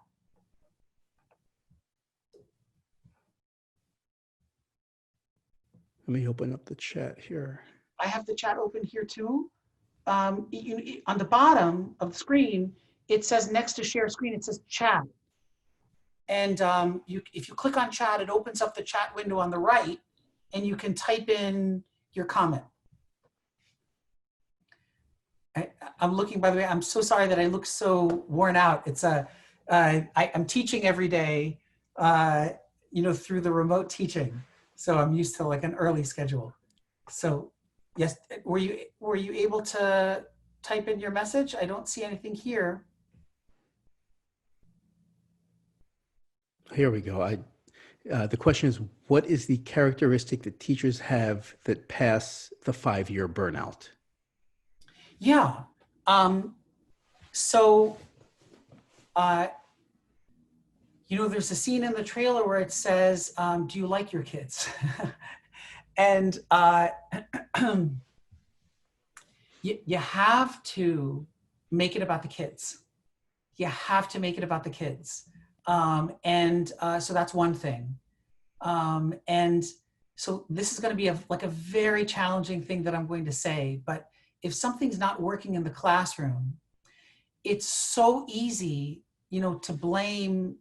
S1: Let me open up the chat here.
S2: I have the chat open here too. On the bottom of the screen, it says next to share screen, it says chat. And if you click on chat, it opens up the chat window on the right and you can type in your comment. I'm looking, by the way, I'm so sorry that I look so worn out. It's I'm teaching every day, you know, through the remote teaching. So I'm used to like an early schedule. So yes, were you able to type in your message? I don't see anything here.
S1: Here we go. The question is, what is the characteristic that teachers have that pass the 5-year burnout?
S2: Yeah. You know, there's a scene in the trailer where it says, do you like your kids? And you have to make it about the kids. You have to make it about the kids. So that's one thing. And so this is going to be like a very challenging thing that I'm going to say, but if something's not working in the classroom, it's so easy, you know, to blame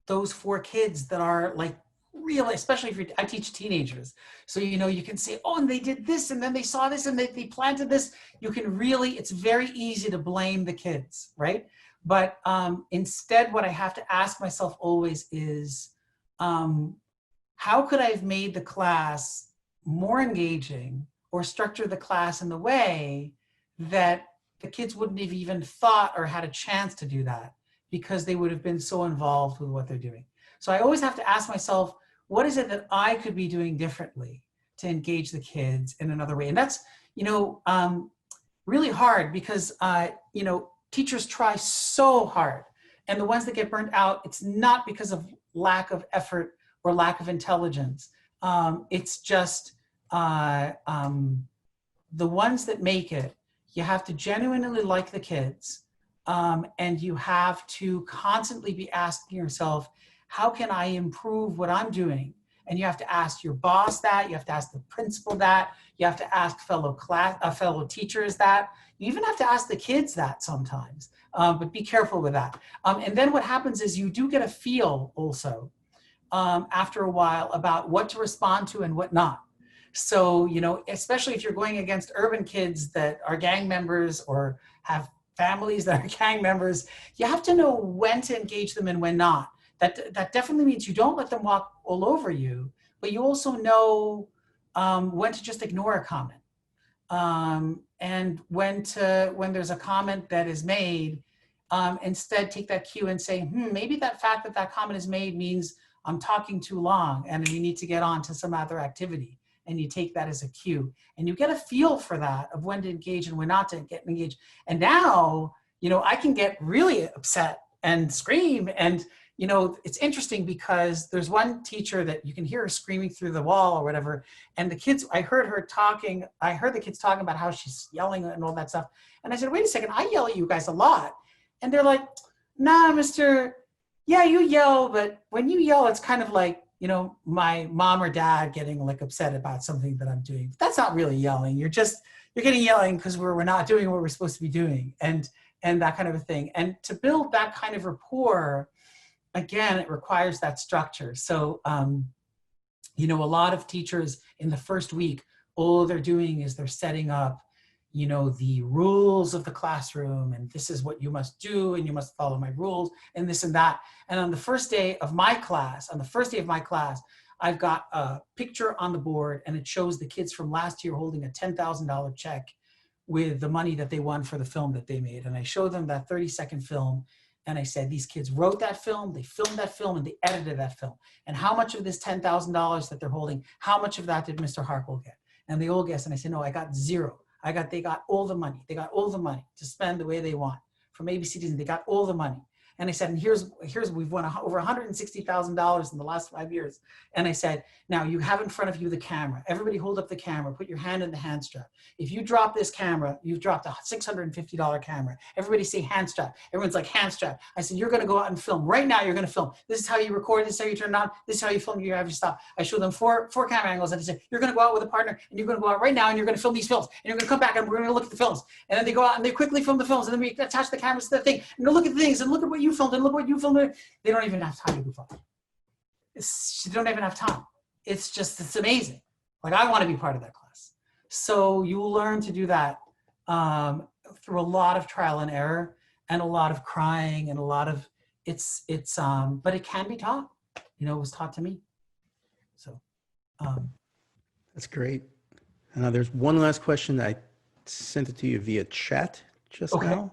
S2: those 4 kids that are like really, especially if I teach teenagers. So, you know, you can say, oh, and they did this, and then they saw this, and they planted this. You can really, it's very easy to blame the kids, right? But instead, what I have to ask myself always is, how could I have made the class more engaging or structure the class in the way that the kids wouldn't have even thought or had a chance to do that because they would have been so involved with what they're doing. So I always have to ask myself, what is it that I could be doing differently to engage the kids in another way? And that's, you know, really hard because, you know, teachers try so hard. And the ones that get burnt out, it's not because of lack of effort or lack of intelligence. It's just, the ones that make it, you have to genuinely like the kids, and you have to constantly be asking yourself, how can I improve what I'm doing? And you have to ask your boss that, you have to ask the principal that, you have to ask fellow teachers that, you even have to ask the kids that sometimes, but be careful with that. And then what happens is you do get a feel also after a while about what to respond to and what not. So, you know, especially if you're going against urban kids that are gang members or have families that are gang members, you have to know when to engage them and when not. That definitely means you don't let them walk all over you, but you also know when to just ignore a comment. And when there's a comment that is made, instead take that cue and say, maybe that fact that that comment is made means I'm talking too long and we need to get on to some other activity. And you take that as a cue and you get a feel for that of when to engage and when not to get engaged. And now, you know, I can get really upset and scream. And, you know, it's interesting because there's one teacher that you can hear her screaming through the wall or whatever. And the kids, I heard the kids talking about how she's yelling and all that stuff. And I said, wait a second, I yell at you guys a lot. And they're like, nah, Mr. Yeah, you yell, but when you yell, it's kind of like, you know, my mom or dad getting like upset about something that I'm doing. That's not really yelling. You're getting yelling because we're not doing what we're supposed to be doing and that kind of a thing. And to build that kind of rapport, again, it requires that structure. So, you know, a lot of teachers in the first week, all they're doing is they're setting up, you know, the rules of the classroom and this is what you must do and you must follow my rules and this and that. And on the first day of my class, I've got a picture on the board and it shows the kids from last year holding a $10,000 check with the money that they won for the film that they made. And I showed them that 30-second film. And I said, these kids wrote that film, they filmed that film, and they edited that film. And how much of this $10,000 that they're holding, how much of that did Mr. Harchol get? And they all guessed. And I said, no, I got zero. They got all the money. They got all the money to spend the way they want. From ABCDs, and they got all the money. And I said, and here's we've won over $160,000 in the last 5 years. And I said, now you have in front of you the camera. Everybody hold up the camera, put your hand in the hand strap. If you drop this camera, you've dropped a $650 camera. Everybody say hand strap. Everyone's like hand strap. I said, you're gonna go out and film. Right now you're gonna film. This is how you record, this is how you turn it on, this is how you film, you have your stop. I showed them four camera angles and I said, you're gonna go out with a partner and you're gonna go out right now and you're gonna film these films. And you're gonna come back and we're gonna look at the films. And then they go out and they quickly film the films and then we attach the cameras to the thing and go look at the things and look at what you filmed and look what you filmed. They don't even have time to goof off. They don't even have time. It's amazing. Like I want to be part of that class. So you will learn to do that through a lot of trial and error and a lot of crying and a lot of, but it can be taught. You know, it was taught to me. So.
S1: That's great. There's one last question. I sent it to you via chat just now.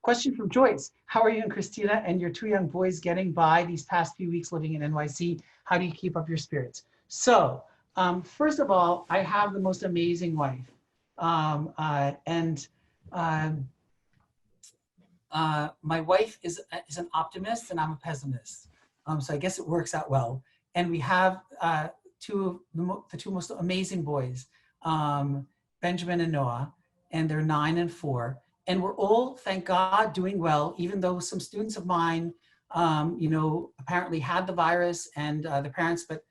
S2: Question from Joyce. How are you and Christina and your two young boys getting by these past few weeks living in NYC? How do you keep up your spirits? So, first of all, I have the most amazing wife. My wife is an optimist and I'm a pessimist. So I guess it works out well. And we have the two most amazing boys, Benjamin and Noah, and they're 9 and 4. And we're all, thank God, doing well, even though some students of mine, you know, apparently had the virus and the parents, but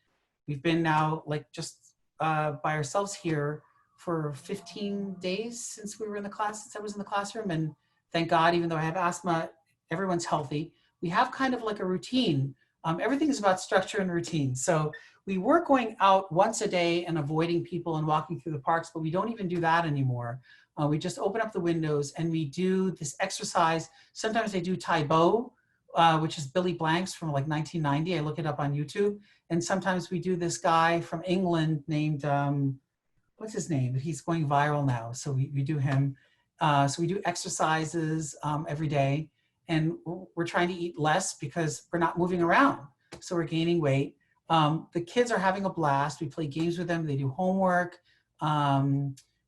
S2: we've been now like just by ourselves here for 15 days since we were in the class, since I was in the classroom. And thank God, even though I have asthma, everyone's healthy. We have kind of like a routine. Everything is about structure and routine. So we were going out once a day and avoiding people and walking through the parks, but we don't even do that anymore. We just open up the windows and we do this exercise. Sometimes I do Tai Bo, which is Billy Blanks from like 1990. I look it up on YouTube. And sometimes we do this guy from England named, what's his name? He's going viral now. So we do him. So we do exercises every day. And we're trying to eat less because we're not moving around. So we're gaining weight. The kids are having a blast. We play games with them. They do homework.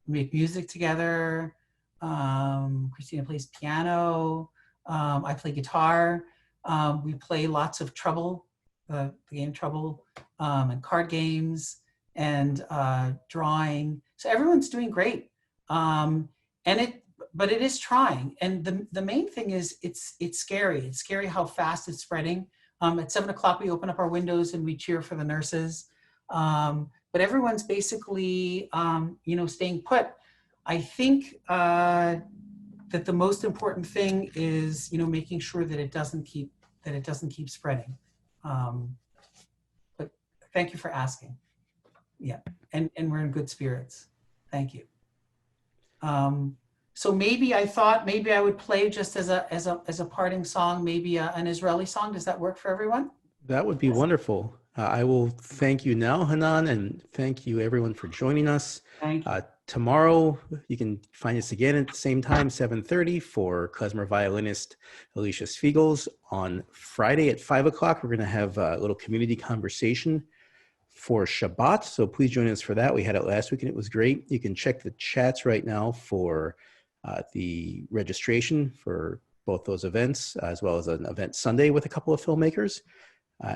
S2: We make music together. Christina plays piano. I play guitar. We play lots of Trouble, the game Trouble, and card games and drawing. So everyone's doing great. But it is trying. And the main thing is it's scary. It's scary how fast it's spreading. At 7 o'clock, we open up our windows and we cheer for the nurses. But everyone's basically, you know, staying put. I think that the most important thing is, you know, making sure that it doesn't keep spreading. But thank you for asking. Yeah, and we're in good spirits. Thank you. So maybe I thought maybe I would play just as a parting song, maybe an Israeli song. Does that work for everyone?
S1: That would be wonderful. I will thank you now, Hanan, and thank you everyone for joining us.
S2: Thank you.
S1: Tomorrow, you can find us again at the same time, 7:30 for klezmer violinist Alicia Spiegels. On Friday at 5 o'clock, we're going to have a little community conversation for Shabbat. So please join us for that. We had it last week and it was great. You can check the chats right now for the registration for both those events, as well as an event Sunday with a couple of filmmakers.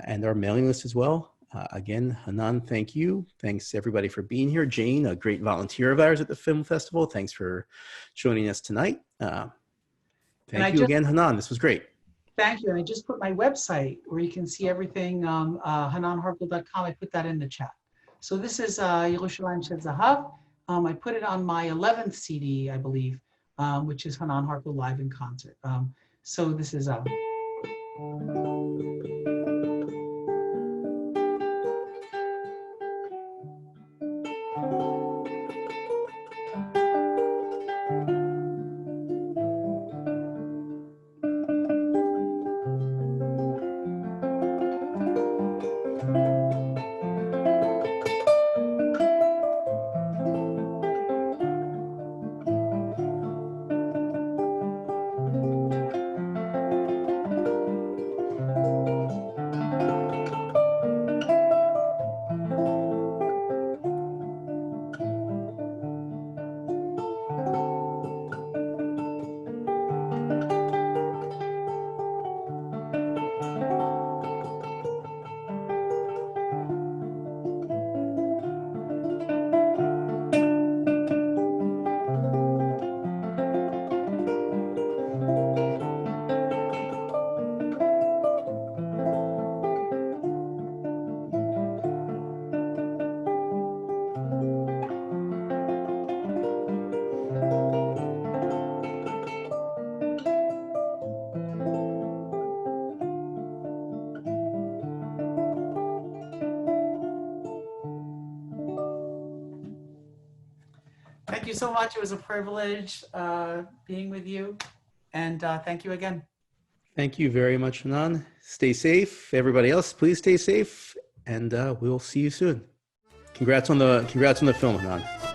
S1: And our mailing list as well. Again, Hanan, thank you. Thanks everybody for being here. Jane, a great volunteer of ours at the film festival. Thanks for joining us tonight. Thank you again, Hanan. This was great.
S2: Thank you. And I just put my website where you can see everything, hananharchol.com. I put that in the chat. So this is Yerushalayim Shel Zahav. I put it on my 11th CD, I believe, which is Hanan Harchol Live in Concert. So this is so much. It was a privilege being with you. And thank you again.
S1: Thank you very much, Hanan. Stay safe. Everybody else, please stay safe. And we'll see you soon. Congrats on the film, Hanan.